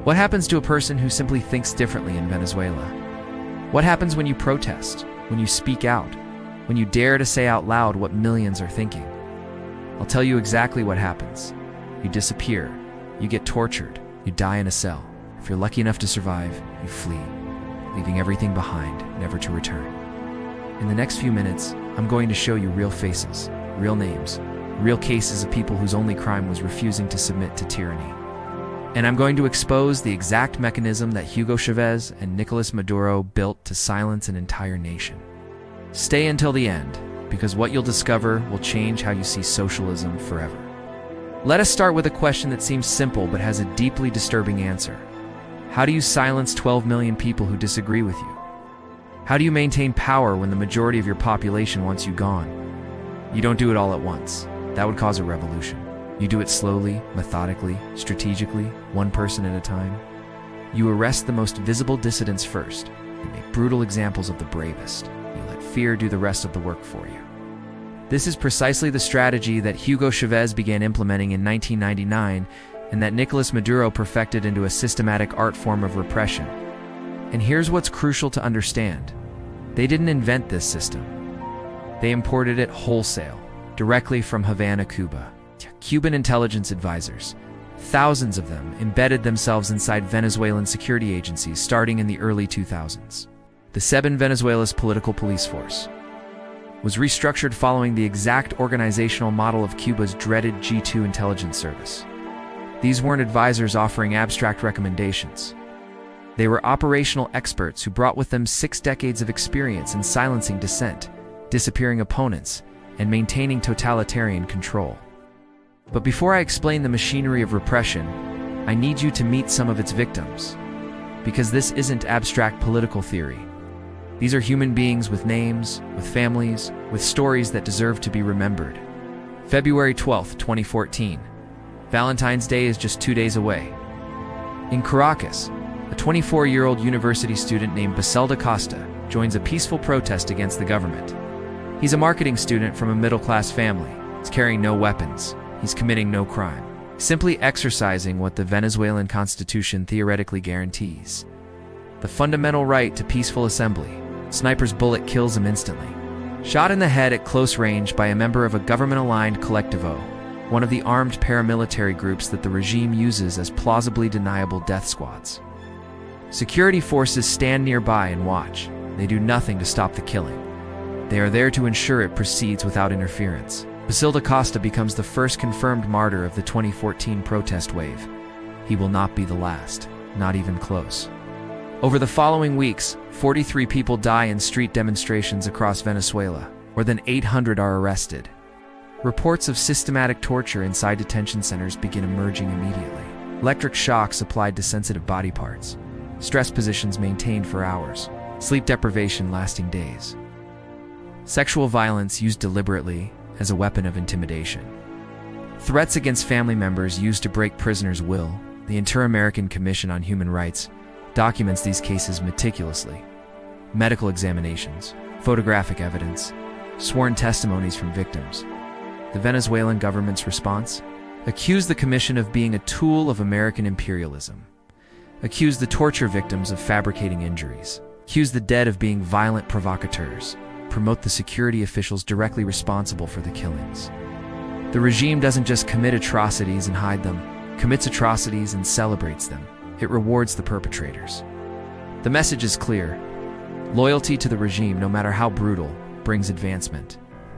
What happens to a person who simply thinks differently in Venezuela? What happens when you protest, when you speak out, when you dare to say out loud what millions are thinking? I'll tell you exactly what happens. You disappear, you get tortured, you die in a cell. If you're lucky enough to survive, you flee, leaving everything behind, never to return. In the next few minutes, I'm going to show you real faces, real names, real cases of people whose only crime was refusing to submit to tyranny. And I'm going to expose the exact mechanism that Hugo Chavez and Nicolas Maduro built to silence an entire nation. Stay until the end, because what you'll discover will change how you see socialism forever. Let us start with a question that seems simple but has a deeply disturbing answer. How do you silence 12 million people who disagree with you? How do you maintain power when the majority of your population wants you gone? You don't do it all at once. That would cause a revolution. You do it slowly, methodically, strategically, one person at a time. You arrest the most visible dissidents first. You make brutal examples of the bravest. You let fear do the rest of the work for you. This is precisely the strategy that Hugo Chavez began implementing in 1999 and that Nicolas Maduro perfected into a systematic art form of repression. And here's what's crucial to understand. They didn't invent this system. They imported it wholesale, directly from Havana, Cuba. Cuban intelligence advisors, thousands of them, embedded themselves inside Venezuelan security agencies starting in the early 2000s. The SEBIN, Venezuela's political police force, was restructured following the exact organizational model of Cuba's dreaded G2 intelligence service. These weren't advisors offering abstract recommendations. They were operational experts who brought with them 6 decades of experience in silencing dissent, disappearing opponents, and maintaining totalitarian control. But before I explain the machinery of repression, I need you to meet some of its victims. Because this isn't abstract political theory. These are human beings with names, with families, with stories that deserve to be remembered. February 12, 2014. Valentine's Day is just 2 days away. In Caracas, a 24-year-old university student named Baselda Costa joins a peaceful protest against the government. He's a marketing student from a middle-class family. He's carrying no weapons. He's committing no crime, simply exercising what the Venezuelan Constitution theoretically guarantees: the fundamental right to peaceful assembly. Sniper's bullet kills him instantly. Shot in the head at close range by a member of a government-aligned Colectivo, one of the armed paramilitary groups that the regime uses as plausibly deniable death squads. Security forces stand nearby and watch. They do nothing to stop the killing. They are there to ensure it proceeds without interference. Basilda Costa becomes the first confirmed martyr of the 2014 protest wave. He will not be the last, not even close. Over the following weeks, 43 people die in street demonstrations across Venezuela. More than 800 are arrested. Reports of systematic torture inside detention centers begin emerging immediately. Electric shocks applied to sensitive body parts. Stress positions maintained for hours. Sleep deprivation lasting days. Sexual violence used deliberately as a weapon of intimidation. Threats against family members used to break prisoners' will. The Inter-American Commission on Human Rights documents these cases meticulously. Medical examinations, photographic evidence, sworn testimonies from victims. The Venezuelan government's response? Accuse the commission of being a tool of American imperialism. Accuse the torture victims of fabricating injuries. Accuse the dead of being violent provocateurs. Promote the security officials directly responsible for the killings. The regime doesn't just commit atrocities and hide them, commits atrocities and celebrates them. It rewards the perpetrators. The message is clear. Loyalty to the regime, no matter how brutal, brings advancement.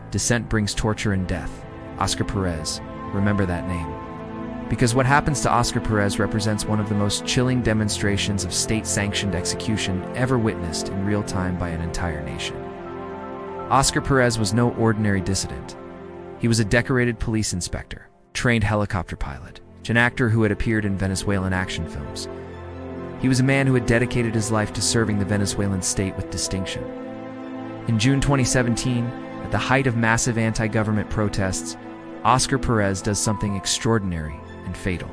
Dissent brings torture and death. Oscar Perez, remember that name. Because what happens to Oscar Perez represents one of the most chilling demonstrations of state-sanctioned execution ever witnessed in real time by an entire nation. Oscar Perez was no ordinary dissident. He was a decorated police inspector, trained helicopter pilot, an actor who had appeared in Venezuelan action films. He was a man who had dedicated his life to serving the Venezuelan state with distinction. In June 2017, at the height of massive anti-government protests, Oscar Perez does something extraordinary and fatal.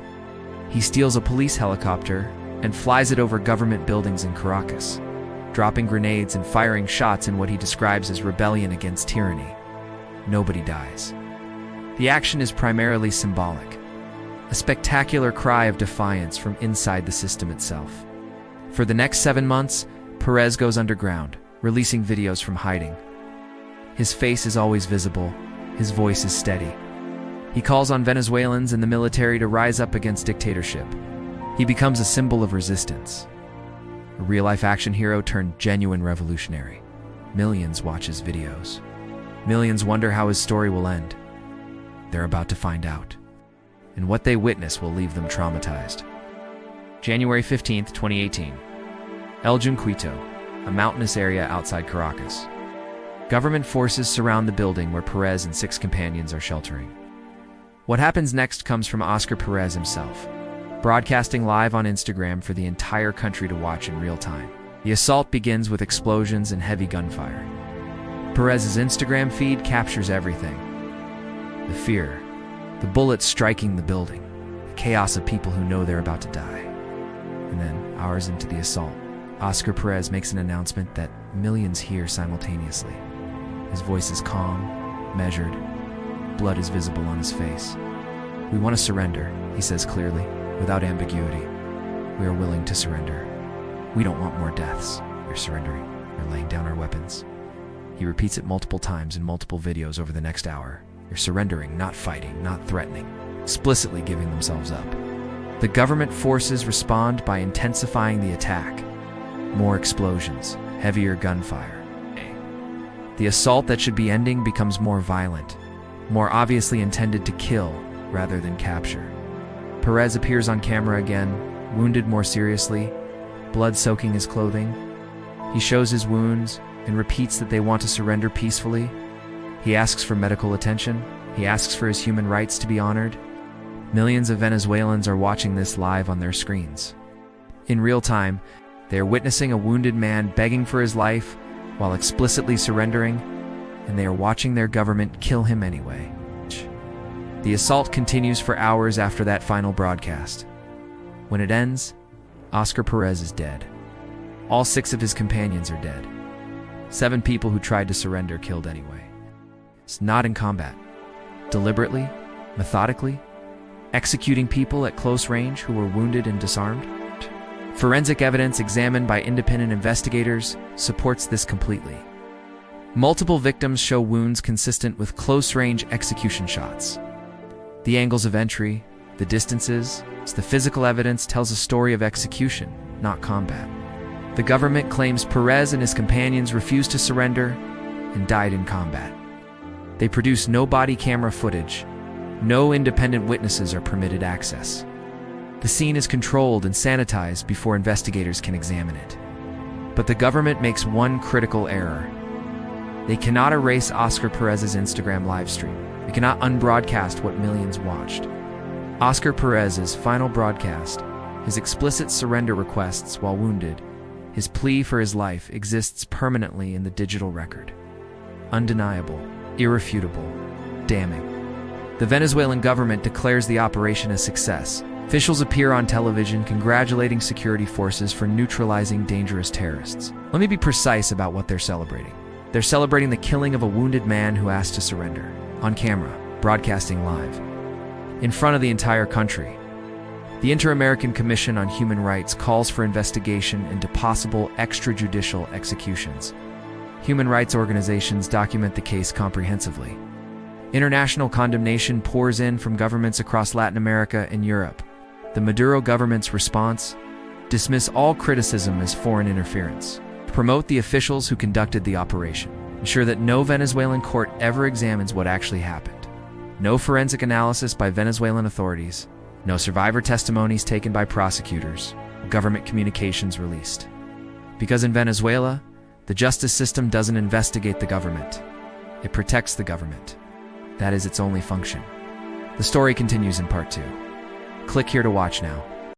He steals a police helicopter and flies it over government buildings in Caracas, dropping grenades and firing shots in what he describes as rebellion against tyranny. Nobody dies. The action is primarily symbolic. a spectacular cry of defiance from inside the system itself. For the next 7 months, Perez goes underground, releasing videos from hiding. His face is always visible, his voice is steady. He calls on Venezuelans and the military to rise up against dictatorship. He becomes a symbol of resistance. A real-life action hero turned genuine revolutionary. Millions watch his videos. Millions wonder how his story will end. They're about to find out. And what they witness will leave them traumatized. January 15th, 2018. El Junquito, a mountainous area outside Caracas. Government forces surround the building where Perez and 6 companions are sheltering. What happens next comes from Oscar Perez himself, broadcasting live on Instagram for the entire country to watch in real time. The assault begins with explosions and heavy gunfire. Perez's Instagram feed captures everything. The fear, the bullets striking the building, the chaos of people who know they're about to die. And then, hours into the assault, Oscar Perez makes an announcement that millions hear simultaneously. His voice is calm, measured. Blood is visible on his face. "We want to surrender," he says clearly, without ambiguity. "We are willing to surrender. We don't want more deaths. We're surrendering. We're laying down our weapons." He repeats it multiple times in multiple videos over the next hour. They're surrendering, not fighting, not threatening, explicitly giving themselves up. The government forces respond by intensifying the attack. More explosions, heavier gunfire. The assault that should be ending becomes more violent, more obviously intended to kill rather than capture. Perez appears on camera again, wounded more seriously, blood soaking his clothing. He shows his wounds and repeats that they want to surrender peacefully. He asks for medical attention. He asks for his human rights to be honored. Millions of Venezuelans are watching this live on their screens. In real time, they are witnessing a wounded man begging for his life while explicitly surrendering, and they are watching their government kill him anyway. The assault continues for hours after that final broadcast. When it ends, Oscar Perez is dead. All 6 of his companions are dead. 7 people who tried to surrender killed anyway. It's not in combat. Deliberately, methodically, executing people at close range who were wounded and disarmed. Forensic evidence examined by independent investigators supports this completely. Multiple victims show wounds consistent with close-range execution shots. The angles of entry, the distances, the physical evidence tells a story of execution, not combat. The government claims Perez and his companions refused to surrender and died in combat. They produce no body camera footage. No independent witnesses are permitted access. The scene is controlled and sanitized before investigators can examine it. But the government makes one critical error. They cannot erase Oscar Perez's Instagram livestream. They cannot unbroadcast what millions watched. Oscar Perez's final broadcast, his explicit surrender requests while wounded, his plea for his life exists permanently in the digital record. Undeniable, irrefutable, damning. The Venezuelan government declares the operation a success. Officials appear on television congratulating security forces for neutralizing dangerous terrorists. Let me be precise about what they're celebrating. They're celebrating the killing of a wounded man who asked to surrender, on camera, broadcasting live, in front of the entire country. The Inter-American Commission on Human Rights calls for investigation into possible extrajudicial executions. Human rights organizations document the case comprehensively. International condemnation pours in from governments across Latin America and Europe. The Maduro government's response: dismiss all criticism as foreign interference. Promote the officials who conducted the operation. Ensure that no Venezuelan court ever examines what actually happened. No forensic analysis by Venezuelan authorities. No survivor testimonies taken by prosecutors. Government communications released. Because in Venezuela, the justice system doesn't investigate the government. It protects the government. That is its only function. The story continues in part 2. Click here to watch now.